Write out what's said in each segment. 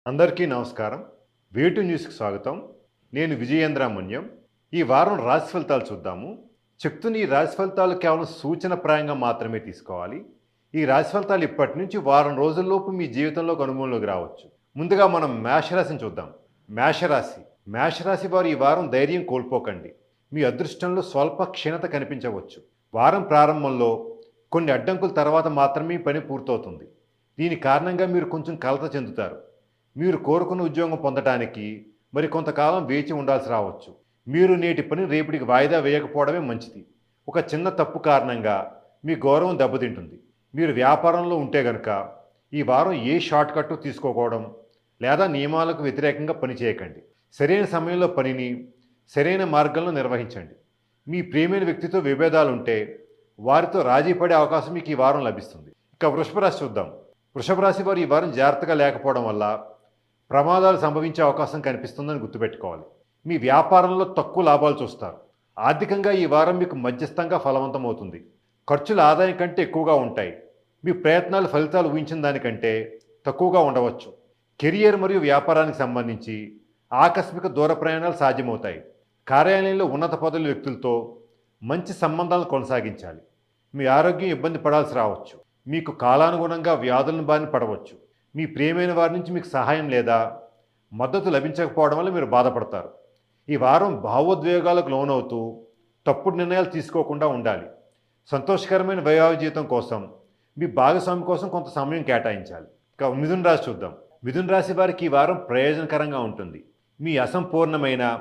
అందరికీ నమస్కారం. వేటు న్యూస్‌కి స్వాగతం. నేను విజయేంద్రామన్యం. ఈ వారం రాశి ఫలితాలు చూద్దాము. చెప్తున్న ఈ రాశి ఫలితాలు కేవలం సూచనప్రాయంగా మాత్రమే తీసుకోవాలి. ఈ రాశి ఫలితాలు ఇప్పటి నుంచి వారం రోజుల్లోపు మీ జీవితంలోకి అనుభవంలోకి రావచ్చు. ముందుగా మనం మేషరాశిని చూద్దాం. మేషరాశి. మేషరాశి వారు ఈ వారం ధైర్యం కోల్పోకండి. మీ అదృష్టంలో స్వల్ప క్షీణత కనిపించవచ్చు. వారం ప్రారంభంలో కొన్ని అడ్డంకుల తర్వాత మాత్రమే ఈ పని పూర్తవుతుంది. దీని కారణంగా మీరు కొంచెం కలత చెందుతారు. మీరు కోరుకున్న ఉద్యోగం పొందటానికి మరి కొంతకాలం వేచి ఉండాల్సి రావచ్చు. మీరు నేటి పని రేపటికి వాయిదా వేయకపోవడమే మంచిది. ఒక చిన్న తప్పు కారణంగా మీ గౌరవం దెబ్బతింటుంది. మీరు వ్యాపారంలో ఉంటే గనుక ఈ వారం ఏ షార్ట్ కట్ తీసుకోకపోవడం లేదా నియమాలకు వ్యతిరేకంగా పని చేయకండి. సరైన సమయంలో పనిని సరైన మార్గంలో నిర్వహించండి. మీ ప్రియమైన వ్యక్తితో విభేదాలు ఉంటే వారితో రాజీ పడే అవకాశం మీకు ఈ వారం లభిస్తుంది. ఇక వృషభ రాశి చూద్దాం. వృషభ రాశి వారు ఈ వారం జాగ్రత్తగా లేకపోవడం వల్ల ప్రమాదాలు సంభవించే అవకాశం కనిపిస్తుందని గుర్తుపెట్టుకోవాలి. మీ వ్యాపారంలో తక్కువ లాభాలు చూస్తారు. ఆర్థికంగా ఈ వారం మీకు మధ్యస్థంగా ఫలవంతమవుతుంది. ఖర్చులు ఆదాయం కంటే ఎక్కువగా ఉంటాయి. మీ ప్రయత్నాలు ఫలితాలు ఊహించిన దానికంటే తక్కువగా ఉండవచ్చు. కెరియర్ మరియు వ్యాపారానికి సంబంధించి ఆకస్మిక దూర ప్రయాణాలు సాధ్యమవుతాయి. కార్యాలయంలో ఉన్నత పదవుల వ్యక్తులతో మంచి సంబంధాలను కొనసాగించాలి. మీ ఆరోగ్యం ఇబ్బంది పడాల్సి రావచ్చు. మీకు కాలానుగుణంగా వ్యాధులను బారిన పడవచ్చు. మీ ప్రియమైన వారి నుంచి మీకు సహాయం లేదా మద్దతు లభించకపోవడం వల్ల మీరు బాధపడతారు. ఈ వారం భావోద్వేగాలకు లోనవుతూ తప్పుడు నిర్ణయాలు తీసుకోకుండా ఉండాలి. సంతోషకరమైన వైవాహిక జీవితం కోసం మీ భాగస్వామి కోసం కొంత సమయం కేటాయించాలి. ఇక మిథున రాశి చూద్దాం. మిథున రాశి వారికి ఈ వారం ప్రయోజనకరంగా ఉంటుంది. మీ అసంపూర్ణమైన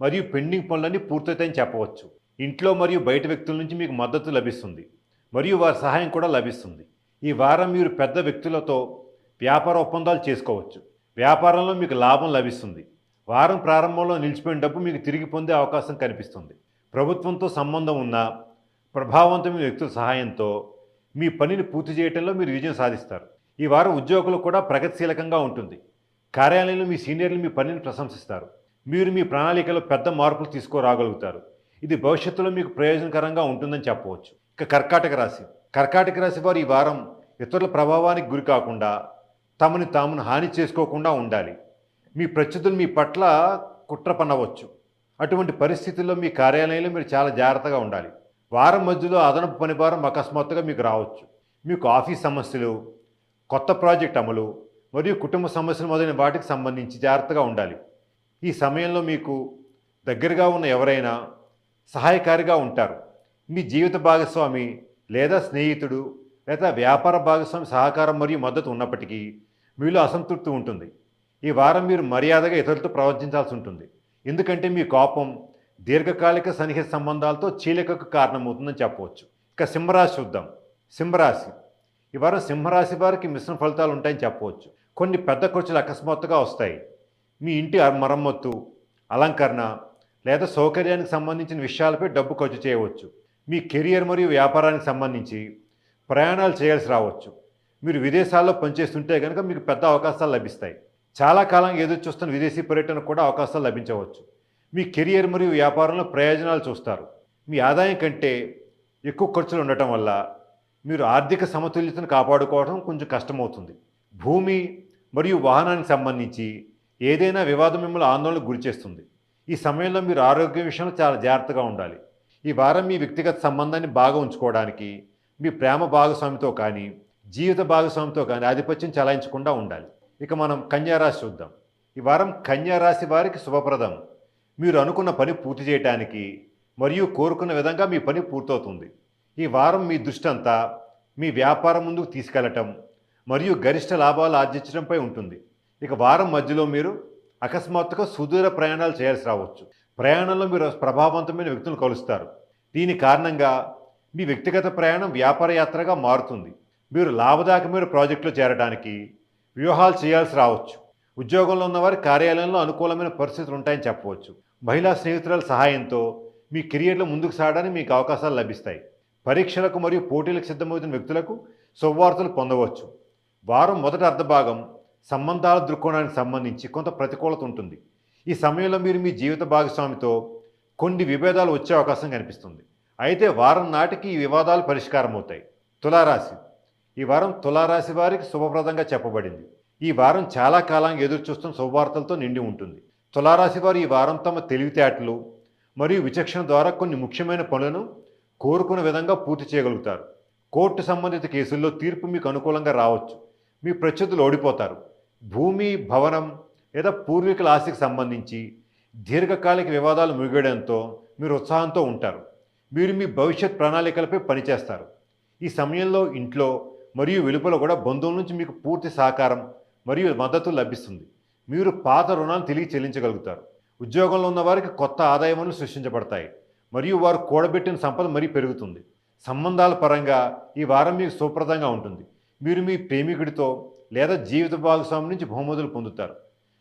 మరియు పెండింగ్ పనులన్నీ పూర్తవుతాయని చెప్పవచ్చు. ఇంట్లో మరియు బయట వ్యక్తుల నుంచి మీకు మద్దతు లభిస్తుంది మరియు వారి సహాయం కూడా లభిస్తుంది. ఈ వారం మీరు పెద్ద వ్యక్తులతో వ్యాపార ఒప్పందాలు చేసుకోవచ్చు. వ్యాపారంలో మీకు లాభం లభిస్తుంది. వారం ప్రారంభంలో నిలిచిపోయిన డబ్బు మీకు తిరిగి పొందే అవకాశం కనిపిస్తుంది. ప్రభుత్వంతో సంబంధం ఉన్న ప్రభావవంతమైన వ్యక్తుల సహాయంతో మీ పనిని పూర్తి చేయడంలో మీరు విజయం సాధిస్తారు. ఈ వారం ఉద్యోగులు కూడా ప్రగతిశీలకంగా ఉంటుంది. కార్యాలయంలో మీ సీనియర్లు మీ పనిని ప్రశంసిస్తారు. మీరు మీ ప్రణాళికలో పెద్ద మార్పులు తీసుకురాగలుగుతారు. ఇది భవిష్యత్తులో మీకు ప్రయోజనకరంగా ఉంటుందని చెప్పవచ్చు. ఇక కర్కాటక రాశి. కర్కాటక రాశి వారు ఈ వారం ఇతరుల ప్రభావానికి గురి కాకుండా తామును హాని చేసుకోకుండా ఉండాలి. మీ ప్రత్యర్థులు మీ పట్ల కుట్ర పన్నవచ్చు. అటువంటి పరిస్థితుల్లో మీ కార్యాలయంలో మీరు చాలా జాగ్రత్తగా ఉండాలి. వారం మధ్యలో అదనపు పనిభారం అకస్మాత్తుగా మీకు రావచ్చు. మీకు ఆఫీస్ సమస్యలు, కొత్త ప్రాజెక్ట్ అమలు మరియు కుటుంబ సమస్యలు మొదలైన వాటికి సంబంధించి జాగ్రత్తగా ఉండాలి. ఈ సమయంలో మీకు దగ్గరగా ఉన్న ఎవరైనా సహాయకారిగా ఉంటారు. మీ జీవిత భాగస్వామి లేదా స్నేహితుడు లేదా వ్యాపార భాగస్వామి సహకారం మరియు మద్దతు ఉన్నప్పటికీ మీలో అసంతృప్తి ఉంటుంది. ఈ వారం మీరు మర్యాదగా ఇతరులతో ప్రవర్తించాల్సి ఉంటుంది. ఎందుకంటే మీ కోపం దీర్ఘకాలిక సన్నిహిత సంబంధాలతో చీలికకు కారణమవుతుందని చెప్పవచ్చు. ఇక సింహరాశి చూద్దాం. సింహరాశి. ఈ వారం సింహరాశి వారికి మిశ్రమ ఫలితాలు ఉంటాయని చెప్పవచ్చు. కొన్ని పెద్ద ఖర్చులు అకస్మాత్తుగా వస్తాయి. మీ ఇంటి మరమ్మత్తు, అలంకరణ లేదా సౌకర్యానికి సంబంధించిన విషయాలపై డబ్బు ఖర్చు చేయవచ్చు. మీ కెరియర్ మరియు వ్యాపారానికి సంబంధించి ప్రయాణాలు చేయాల్సి రావచ్చు. మీరు విదేశాల్లో పనిచేస్తుంటే కనుక మీకు పెద్ద అవకాశాలు లభిస్తాయి. చాలా కాలం ఎదురు చూస్తున్న విదేశీ పర్యటనకు కూడా అవకాశాలు లభించవచ్చు. మీ కెరియర్ మరియు వ్యాపారంలో ప్రయోజనాలు చూస్తారు. మీ ఆదాయం కంటే ఎక్కువ ఖర్చులు ఉండటం వల్ల మీరు ఆర్థిక సమతుల్యతను కాపాడుకోవడం కొంచెం కష్టమవుతుంది. భూమి మరియు వాహనానికి సంబంధించి ఏదైనా వివాదం మిమ్మల్ని ఆందోళనకు గురిచేస్తుంది. ఈ సమయంలో మీరు ఆరోగ్య విషయంలో చాలా జాగ్రత్తగా ఉండాలి. ఈ వారం మీ వ్యక్తిగత సంబంధాన్ని బాగా ఉంచుకోవడానికి మీ ప్రేమ భాగస్వామితో కానీ జీవిత భాగస్వామితో కానీ ఆధిపత్యం చలాయించకుండా ఉండాలి. ఇక మనం కన్యారాశి చూద్దాం. ఈ వారం కన్యారాశి వారికి శుభప్రదం. మీరు అనుకున్న పని పూర్తి చేయడానికి మరియు కోరుకున్న విధంగా మీ పని పూర్తవుతుంది. ఈ వారం మీ దృష్టి అంతా మీ వ్యాపారం ముందుకు తీసుకెళ్లటం మరియు గరిష్ట లాభాలు ఆర్జించడంపై ఉంటుంది. ఇక వారం మధ్యలో మీరు అకస్మాత్తుగా సుదూర ప్రయాణాలు చేయాల్సి రావచ్చు. ప్రయాణంలో మీరు ప్రభావవంతమైన వ్యక్తులను కలుస్తారు. దీని కారణంగా మీ వ్యక్తిగత ప్రయాణం వ్యాపార యాత్రగా మారుతుంది. మీరు లాభదాయకమైన ప్రాజెక్టులో చేరడానికి వ్యూహాలు చేయాల్సి రావచ్చు. ఉద్యోగంలో ఉన్నవారి కార్యాలయంలో అనుకూలమైన పరిస్థితులు ఉంటాయని చెప్పవచ్చు. మహిళా స్నేహితురాల సహాయంతో మీ కెరియర్లో ముందుకు సాగడానికి మీకు అవకాశాలు లభిస్తాయి. పరీక్షలకు మరియు పోటీలకు సిద్ధమవుతున్న వ్యక్తులకు శుభవార్తలు పొందవచ్చు. వారం మొదటి అర్ధభాగం సంబంధాల దృక్కోణానికి సంబంధించి కొంత ప్రతికూలత ఉంటుంది. ఈ సమయంలో మీరు మీ జీవిత భాగస్వామితో కొన్ని విభేదాలు వచ్చే అవకాశం కనిపిస్తుంది. అయితే వారం నాటికి ఈ వివాదాలు పరిష్కారం అవుతాయి. తులారాశి. ఈ వారం తులారాశి వారికి శుభప్రదంగా చెప్పబడింది. ఈ వారం చాలా కాలంగా ఎదురు చూస్తున్న శుభవార్తలతో నిండి ఉంటుంది. తులారాశి వారు ఈ వారం తమ తెలివితేటలు మరియు విచక్షణ ద్వారా కొన్ని ముఖ్యమైన పనులను కోరుకున్న విధంగా పూర్తి చేయగలుగుతారు. కోర్టు సంబంధిత కేసుల్లో తీర్పు మీకు అనుకూలంగా రావచ్చు. మీ ప్రత్యర్థులు ఓడిపోతారు. భూమి, భవనం లేదా పూర్వీకుల ఆస్తికి సంబంధించి దీర్ఘకాలిక వివాదాలు ముగియడంతో మీరు ఉత్సాహంతో ఉంటారు. మీరు మీ భవిష్యత్ ప్రణాళికలపై పనిచేస్తారు. ఈ సమయంలో ఇంట్లో మరియు వెలుపల కూడా బంధువుల నుంచి మీకు పూర్తి సహకారం మరియు మద్దతు లభిస్తుంది. మీరు పాత రుణాలు తిరిగి చెల్లించగలుగుతారు. ఉద్యోగంలో ఉన్న వారికి కొత్త ఆదాయ వనరులు సృష్టించబడతాయి మరియు వారు కూడబెట్టిన సంపద మరీ పెరుగుతుంది. సంబంధాల పరంగా ఈ వారం మీకు సుప్రదంగా ఉంటుంది. మీరు మీ ప్రేమికుడితో లేదా జీవిత భాగస్వామి నుంచి బహుమతులు పొందుతారు.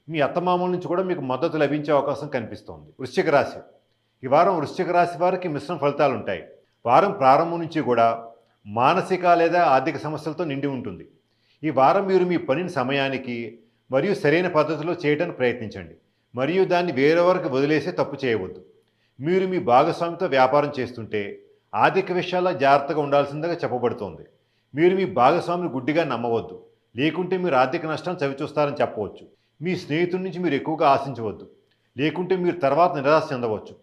మీ అత్తమామల నుంచి కూడా మీకు మద్దతు లభించే అవకాశం కనిపిస్తోంది. వృశ్చిక రాశి. ఈ వారం వృశ్చిక రాశి వారికి మిశ్రమ ఫలితాలు ఉంటాయి. వారం ప్రారంభం నుంచి కూడా మానసిక లేదా ఆర్థిక సమస్యలతో నిండి ఉంటుంది. ఈ వారం మీరు మీ పనిని సమయానికి మరియు సరైన పద్ధతిలో చేయడానికి ప్రయత్నించండి మరియు దాన్ని వేరెవరికి వదిలేసే తప్పు చేయవద్దు. మీరు మీ భాగస్వామితో వ్యాపారం చేస్తుంటే ఆర్థిక విషయాల్లో జాగ్రత్తగా ఉండాల్సిందిగా చెప్పబడుతోంది. మీరు మీ భాగస్వామిని గుడ్డిగా నమ్మవద్దు, లేకుంటే మీరు ఆర్థిక నష్టాన్ని చవిచూస్తారని చెప్పవచ్చు. మీ స్నేహితుడి నుంచి మీరు ఎక్కువగా ఆశించవద్దు, లేకుంటే మీరు తర్వాత నిరాశ చెందవచ్చు.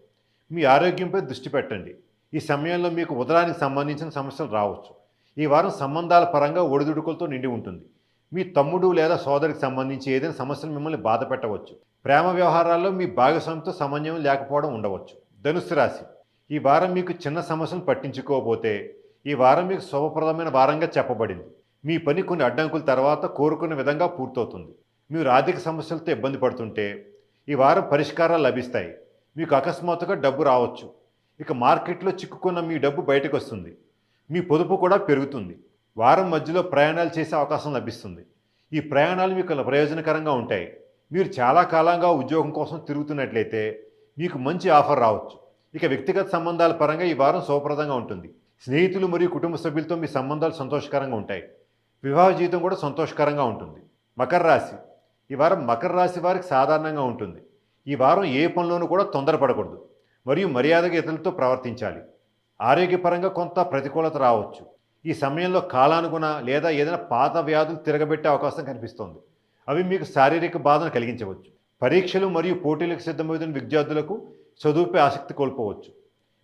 మీ ఆరోగ్యంపై దృష్టి పెట్టండి. ఈ సమయంలో మీకు ఉదరానికి సంబంధించిన సమస్యలు రావచ్చు. ఈ వారం సంబంధాల పరంగా ఒడిదుడుకులతో నిండి ఉంటుంది. మీ తమ్ముడు లేదా సోదరికి సంబంధించి ఏదైనా సమస్యలు మిమ్మల్ని బాధ పెట్టవచ్చు. ప్రేమ వ్యవహారాల్లో మీ భాగస్వామితో సమన్వయం లేకపోవడం ఉండవచ్చు. ధనుస్సు రాశి. ఈ వారం మీకు చిన్న సమస్యలు పట్టించుకోకపోతే ఈ వారం మీకు శుభప్రదమైన వారంగా చెప్పబడింది. మీ పని కొన్ని అడ్డంకుల తర్వాత కోరుకున్న విధంగా పూర్తవుతుంది. మీరు ఆర్థిక సమస్యలతో ఇబ్బంది పడుతుంటే ఈ వారం పరిష్కారాలు లభిస్తాయి. మీకు అకస్మాత్తుగా డబ్బు రావచ్చు. ఇక మార్కెట్లో చిక్కుకున్న మీ డబ్బు బయటకు వస్తుంది. మీ పొదుపు కూడా పెరుగుతుంది. వారం మధ్యలో ప్రయాణాలు చేసే అవకాశం లభిస్తుంది. ఈ ప్రయాణాలు మీకు ప్రయోజనకరంగా ఉంటాయి. మీరు చాలా కాలంగా ఉద్యోగం కోసం తిరుగుతున్నట్లయితే మీకు మంచి ఆఫర్ రావచ్చు. ఇక వ్యక్తిగత సంబంధాల పరంగా ఈ వారం శుభప్రదంగా ఉంటుంది. స్నేహితులు మరియు కుటుంబ సభ్యులతో మీ సంబంధాలు సంతోషకరంగా ఉంటాయి. వివాహ జీవితం కూడా సంతోషకరంగా ఉంటుంది. మకర రాశి. ఈ వారం మకర రాశి వారికి సాధారణంగా ఉంటుంది. ఈ వారం ఏ పనిలోనూ కూడా తొందరపడకూడదు మరియు మర్యాదగా ఇతరులతో ప్రవర్తించాలి. ఆరోగ్యపరంగా కొంత ప్రతికూలత రావచ్చు. ఈ సమయంలో కాలానుగుణ లేదా ఏదైనా పాత వ్యాధులు తిరగబెట్టే అవకాశం కనిపిస్తోంది. అవి మీకు శారీరక బాధను కలిగించవచ్చు. పరీక్షలు మరియు పోటీలకు సిద్ధమవుతున్న విద్యార్థులకు చదువుపై ఆసక్తి కోల్పోవచ్చు.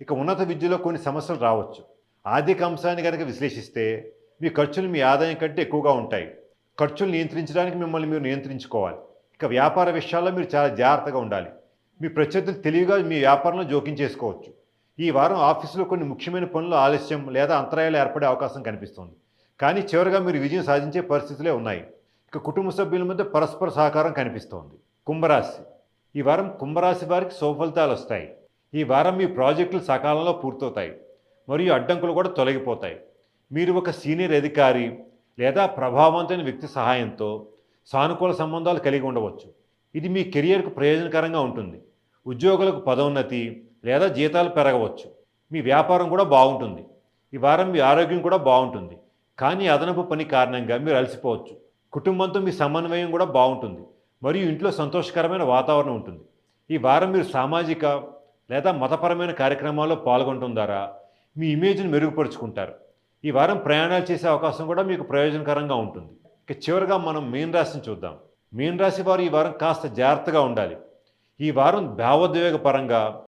ఇక ఉన్నత విద్యలో కొన్ని సమస్యలు రావచ్చు. ఆర్థిక అంశాన్ని కనుక విశ్లేషిస్తే మీ ఖర్చులు మీ ఆదాయం కంటే ఎక్కువగా ఉంటాయి. ఖర్చులు నియంత్రించడానికి మిమ్మల్ని మీరు నియంత్రించుకోవాలి. ఇక వ్యాపార విషయాల్లో మీరు చాలా జాగ్రత్తగా ఉండాలి. మీ ప్రత్యర్థులు తెలివిగా మీ వ్యాపారంలో జోక్యం చేసుకోవచ్చు. ఈ వారం ఆఫీసులో కొన్ని ముఖ్యమైన పనులు ఆలస్యం లేదా అంతరాయాలు ఏర్పడే అవకాశం కనిపిస్తుంది. కానీ చివరిగా మీరు విజయం సాధించే పరిస్థితులే ఉన్నాయి. ఇక కుటుంబ సభ్యుల మధ్య పరస్పర సహకారం కనిపిస్తోంది. కుంభరాశి. ఈ వారం కుంభరాశి వారికి శుభఫలితాలు వస్తాయి. ఈ వారం మీ ప్రాజెక్టులు సకాలంలో పూర్తవుతాయి మరియు అడ్డంకులు కూడా తొలగిపోతాయి. మీరు ఒక సీనియర్ అధికారి లేదా ప్రభావవంతమైన వ్యక్తి సహాయంతో సానుకూల సంబంధాలు కలిగి ఉండవచ్చు. ఇది మీ కెరియర్కు ప్రయోజనకరంగా ఉంటుంది. ఉద్యోగులకు పదోన్నతి లేదా జీతాలు పెరగవచ్చు. మీ వ్యాపారం కూడా బాగుంటుంది. ఈ వారం మీ ఆరోగ్యం కూడా బాగుంటుంది. కానీ అదనపు పని కారణంగా మీరు అలసిపోవచ్చు. కుటుంబంతో మీ సమన్వయం కూడా బాగుంటుంది మరియు ఇంట్లో సంతోషకరమైన వాతావరణం ఉంటుంది. ఈ వారం మీరు సామాజిక లేదా మతపరమైన కార్యక్రమాల్లో పాల్గొనడం ద్వారా మీ ఇమేజ్ని మెరుగుపరుచుకుంటారు. ఈ వారం ప్రయాణాలు చేసే అవకాశం కూడా మీకు ప్రయోజనకరంగా ఉంటుంది. ఇక చివరిగా మనం మీన రాశిని చూద్దాం. మీన రాశి వారు ఈ వారం కాస్త జాగ్రత్తగా ఉండాలి. ఈ వారం భావోద్వేగ పరంగా